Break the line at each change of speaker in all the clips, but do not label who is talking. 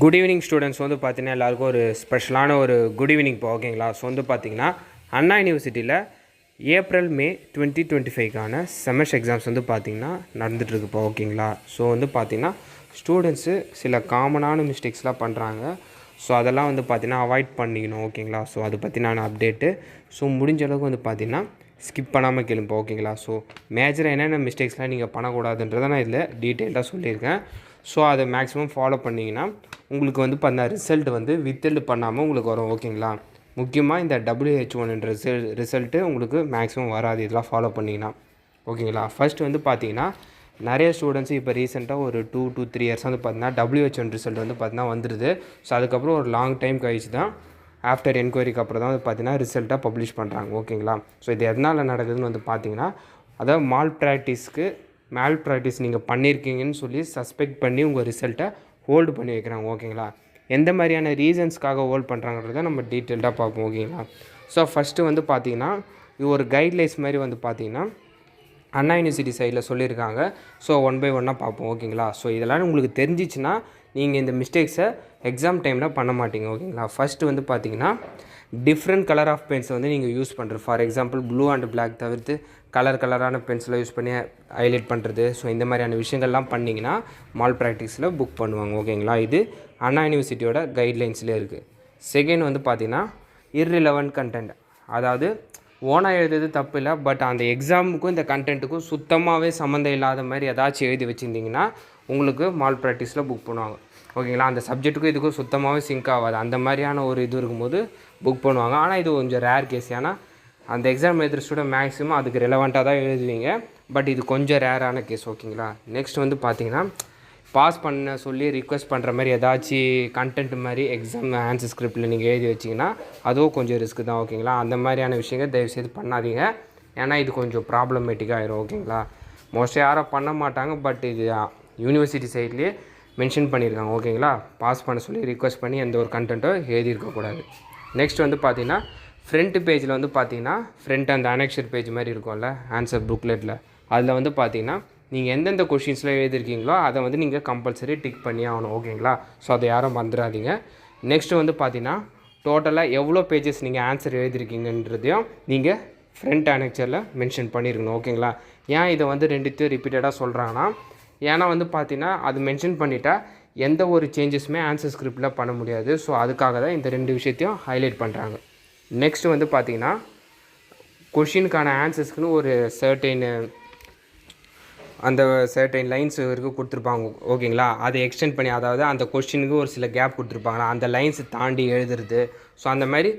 Good evening students வந்து பார்த்தீங்கன்னா எல்லாருக்கும் ஒரு ஸ்பெஷலான ஒரு குட் ஈவினிங் இப்போ ஓகேங்களா. ஸோ வந்து பார்த்தீங்கன்னா அண்ணா யூனிவர்சிட்டியில் ஏப்ரல் மே 2025க்கான செமஸ்டர் எக்ஸாம்ஸ் வந்து பார்த்திங்கன்னா நடந்துகிட்ருக்கு இப்போ ஓகேங்களா. ஸோ வந்து பார்த்திங்கன்னா ஸ்டூடெண்ட்ஸு சில காமனான மிஸ்டேக்ஸ்லாம் பண்ணுறாங்க. ஸோ அதெல்லாம் வந்து பார்த்திங்கன்னா அவாய்ட் பண்ணிக்கணும் ஓகேங்களா. ஸோ அதை பற்றி நான் அப்டேட்டு ஸோ முடிஞ்ச அளவுக்கு வந்து பார்த்திங்கன்னா ஸ்கிப் பண்ணாமல் கேளுங்க ஓகேங்களா. ஸோ மேஜராக என்னென்ன மிஸ்டேக்ஸ்லாம் நீங்கள் பண்ணக்கூடாதுன்றதை நான் இதில் டீட்டெயில்டாக சொல்லியிருக்கேன். ஸோ அதை மேக்ஸிமம் ஃபாலோ பண்ணிங்கன்னா உங்களுக்கு வந்து பண்ண ரிசல்ட் வந்து வித்தெல்டு பண்ணாமல் உங்களுக்கு வரும் ஓகேங்களா. முக்கியமாக இந்த WHO ரிசல்ட்டு உங்களுக்கு மேக்ஸிமம் வராது இதெல்லாம் ஃபாலோ பண்ணிங்கன்னா ஓகேங்களா. ஃபஸ்ட்டு வந்து பார்த்தீங்கன்னா நிறைய ஸ்டூடெண்ட்ஸு இப்போ ரீசெண்டாக ஒரு 2 to 3 இயர்ஸ் வந்து பார்த்தீங்கன்னா WHO ரிசல்ட் வந்து பார்த்தீங்கன்னா வந்துடுது. ஸோ அதுக்கப்புறம் ஒரு லாங் டைம் கழிச்சு தான் ஆஃப்டர் என்கொயரிக்கு அப்புறம் தான் வந்து பார்த்தீங்கன்னா ரிசல்ட்டாக பப்ளிஷ் பண்ணுறாங்க ஓகேங்களா. ஸோ இது எதனால் நடக்குதுன்னு வந்து பார்த்தீங்கன்னா அதாவது மேல் ப்ராக்டிஸ் நீங்கள் பண்ணியிருக்கீங்கன்னு சொல்லி சஸ்பெக்ட் பண்ணி உங்கள் ரிசல்ட்டை ஹோல்டு பண்ணி வைக்கிறாங்க ஓகேங்களா. எந்த மாதிரியான ரீசன்ஸ்க்காக ஹோல்ட் பண்ணுறாங்கிறத நம்ம டீட்டெயில்டாக பார்ப்போம் ஓகேங்களா. ஸோ ஃபஸ்ட்டு வந்து பார்த்திங்கன்னா இது ஒரு கைட்லைன்ஸ் மாதிரி வந்து பார்த்திங்கன்னா அண்ணா யூனிவர்சிட்டி சைடில் சொல்லியிருக்காங்க. ஸோ 1 by 1 பார்ப்போம் ஓகேங்களா. ஸோ இதெல்லாம் உங்களுக்கு தெரிஞ்சிச்சுன்னா நீங்கள் இந்த மிஸ்டேக்ஸை எக்ஸாம் டைமில் பண்ண மாட்டீங்க ஓகேங்களா. ஃபஸ்ட்டு வந்து பார்த்திங்கன்னா டிஃப்ரெண்ட் கலர் ஆஃப் பென்ஸை வந்து நீங்கள் யூஸ் பண்ணுறது. For example blue and black தவிர்த்து கலரான பென்சிலை யூஸ் பண்ணி ஹைலைட் பண்ணுறது. ஸோ இந்த மாதிரியான விஷயங்கள்லாம் பண்ணிங்கன்னா மால் ப்ராக்டிஸில் புக் பண்ணுவாங்க ஓகேங்களா. இது அண்ணா யூனிவர்சிட்டியோட கைட்லைன்ஸ்லேயே இருக்குது. செகண்ட் வந்து பார்த்திங்கன்னா இர்ரிலவெண்ட் கண்டென்ட், அதாவது ஓனாக எழுதுறது தப்பு இல்லை, பட் அந்த எக்ஸாமுக்கும் இந்த கண்டென்ட்டுக்கும் சுத்தமாகவே சம்மந்தம் இல்லாத மாதிரி ஏதாச்சும் எழுதி வச்சுருந்திங்கன்னா உங்களுக்கு மால் ப்ராக்டிஸில் புக் பண்ணுவாங்க ஓகேங்களா. அந்த சப்ஜெக்ட்டுக்கும் இதுக்கும் சுத்தமாகவே சிங்க் ஆகாது அந்த மாதிரியான ஒரு இது இருக்கும்போது புக் பண்ணுவாங்க. ஆனால் இது கொஞ்சம் ரேர் கேஸ், ஏன்னா அந்த எக்ஸாம் எழுதுகிற ஸ்டூடெண்ட் மேக்ஸிமம் அதுக்கு ரெலவெண்ட்டாக தான் எழுதுவீங்க. பட் இது கொஞ்சம் ரேரான கேஸ் ஓகேங்களா. நெக்ஸ்ட் வந்து பார்த்திங்கன்னா பாஸ் பண்ண சொல்லி ரிக்வெஸ்ட் பண்ணுற மாதிரி ஏதாச்சும் கண்டென்ட் மாதிரி எக்ஸாம் ஆன்சர் ஸ்கிரிப்டில் நீங்கள் எழுதி வச்சிங்கன்னா அதுவும் கொஞ்சம் ரிஸ்க்கு தான் ஓகேங்களா. அந்த மாதிரியான விஷயங்கள் தயவுசெய்து பண்ணாதீங்க, ஏன்னா இது கொஞ்சம் ப்ராப்ளமேட்டிக்காக ஆயிரும் ஓகேங்களா. மோஸ்ட்லி யாரும் பண்ண மாட்டாங்க, பட் இது யூனிவர்சிட்டி சைட்லேயே மென்ஷன் பண்ணியிருக்காங்க ஓகேங்களா. பாஸ் பண்ண சொல்லி ரிக்வெஸ்ட் பண்ணி எந்த ஒரு கண்டென்ட்டோ எழுதியிருக்கக்கூடாது. நெக்ஸ்ட் வந்து பார்த்திங்கன்னா ஃப்ரண்ட் பேஜில் வந்து பார்த்திங்கன்னா ஃப்ரண்ட் அந்த அனெக்ஷர் பேஜ் மாதிரி இருக்கும்ல ஆன்சர் புக்லெட்டில், அதில் வந்து பார்த்திங்கன்னா நீங்கள் எந்தெந்த கொஷின்ஸில் எழுதிருக்கீங்களோ அதை வந்து நீங்கள் கம்பல்சரி டிக் பண்ணி ஆகணும் ஓகேங்களா. ஸோ அதை யாரும் மறந்துடாதீங்க. நெக்ஸ்ட்டு வந்து பார்த்திங்கன்னா டோட்டலாக எவ்வளோ பேஜஸ் நீங்கள் ஆன்சர் எழுதிருக்கீங்கன்றதையும் நீங்கள் ஃப்ரண்ட் அனெக்சரில் மென்ஷன் பண்ணியிருக்கணும் ஓகேங்களா. ஏன் இதை வந்து ரெண்டுத்தையும் ரிப்பீட்டடாக சொல்கிறாங்கன்னா, ஏன்னா வந்து பார்த்திங்கன்னா அது மென்ஷன் பண்ணிட்டால் எந்த ஒரு சேஞ்சஸுமே ஆன்சர் ஸ்கிரிப்டில் பண்ண முடியாது. ஸோ அதுக்காக தான் இந்த 2 விஷயத்தையும் ஹைலைட் பண்ணுறாங்க. நெக்ஸ்ட்டு வந்து பார்த்திங்கன்னா கொஷினுக்கான ஆன்சர்ஸ்க்குன்னு ஒரு சர்டைன் லைன்ஸ் வரைக்கும் கொடுத்துருப்பாங்க ஓகேங்களா. அதை எக்ஸ்டெண்ட் பண்ணி, அதாவது அந்த கொஷினுக்கு ஒரு சில கேப் கொடுத்துருப்பாங்க, அந்த லைன்ஸ் தாண்டி எழுதுறது. ஸோ அந்த மாதிரி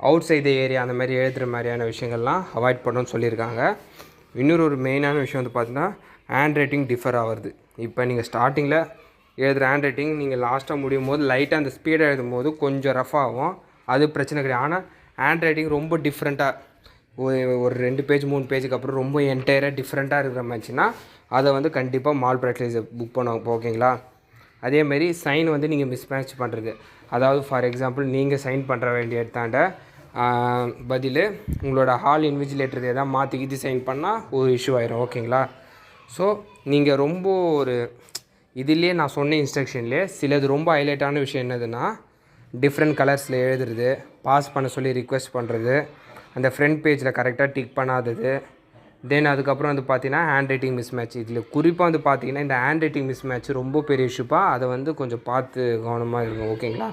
அவுட் சைடு ஏரியா அந்த மாதிரி எழுதுகிற மாதிரியான விஷயங்கள்லாம் அவாய்ட் பண்ணணும்னு சொல்லியிருக்காங்க. இன்னொரு மெயினான விஷயம் வந்து பார்த்திங்கன்னா ஹேண்ட் ரைட்டிங் டிஃபர் ஆகிறது. இப்போ நீங்கள் ஸ்டார்டிங்கில் எழுதுகிற ஹேண்ட் ரைட்டிங் நீங்கள் லாஸ்ட்டாக முடியும் போது லைட்டாக அந்த ஸ்பீடாக எழுதும் போது கொஞ்சம் ரஃப் ஆகும், அது பிரச்சனை கிடையாது. ஆனால் ஹேண்ட் ரைட்டிங் ரொம்ப டிஃப்ரெண்ட்டாக ஒரு 2 பேஜ் 3 பேஜுக்கு அப்புறம் ரொம்ப என்டையராக டிஃப்ரெண்ட்டாக இருக்கிற மாதிரிச்சுன்னா அதை வந்து கண்டிப்பாக மால் ப்ராக்டிஸை புக் பண்ணுவாங்க ஓகேங்களா. அதேமாரி சைன் வந்து நீங்கள் மிஸ்மேட்ச் பண்ணுறது, அதாவது ஃபார் எக்ஸாம்பிள் நீங்கள் சைன் பண்ணுற வேண்டிய இடத்தாண்ட பதில் உங்களோட ஹால் இன்விஜிலேட்டர் எதாவது மாற்றிக்கிட்டு சைன் பண்ணால் ஒரு இஷ்யூ ஆயிரும் ஓகேங்களா. ஸோ நீங்கள் ரொம்ப ஒரு இதுலேயே நான் சொன்ன இன்ஸ்ட்ரக்ஷன்லேயே சிலது ரொம்ப ஹைலைட்டான விஷயம் என்னதுன்னா டிஃப்ரெண்ட் கலர்ஸில் எழுதுறது, பாஸ் பண்ண சொல்லி ரிக்வெஸ்ட் பண்ணுறது, அந்த ஃப்ரண்ட் பேஜில் கரெக்டாக டிக் பண்ணாதது, தென் அதுக்கப்புறம் வந்து பார்த்திங்கன்னா ஹேண்ட் ரைட்டிங் மிஸ் மேட்ச். இதில் குறிப்பாக வந்து பார்த்திங்கன்னா இந்த ஹேண்ட் ரைட்டிங் மிஸ் மேட்ச் ரொம்ப பெரிய இஷ்யூப்பாக, அதை வந்து கொஞ்சம் பார்த்து கவனமாக இருக்கும் ஓகேங்களா.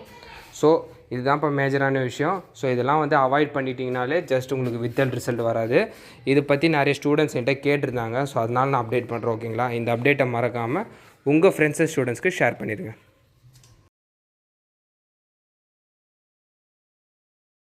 ஸோ இதுதான் இப்போ மேஜரான விஷயம். ஸோ இதெல்லாம் வந்து அவாய்ட் பண்ணிட்டீங்கனாலே ஜஸ்ட் உங்களுக்கு வித்தல் ரிசல்ட் வராது. இதை பற்றி நிறைய ஸ்டூடெண்ட்ஸ் என்கிட்ட கேட்டிருந்தாங்க. ஸோ அதனால் நான் அப்டேட் பண்ணுறேன் ஓகேங்களா. இந்த அப்டேட்டை மறக்காமல் உங்கள் ஃப்ரெண்ட்ஸ் அண்ட் ஸ்டூடெண்ட்ஸ்க்கு ஷேர் பண்ணிடுங்க.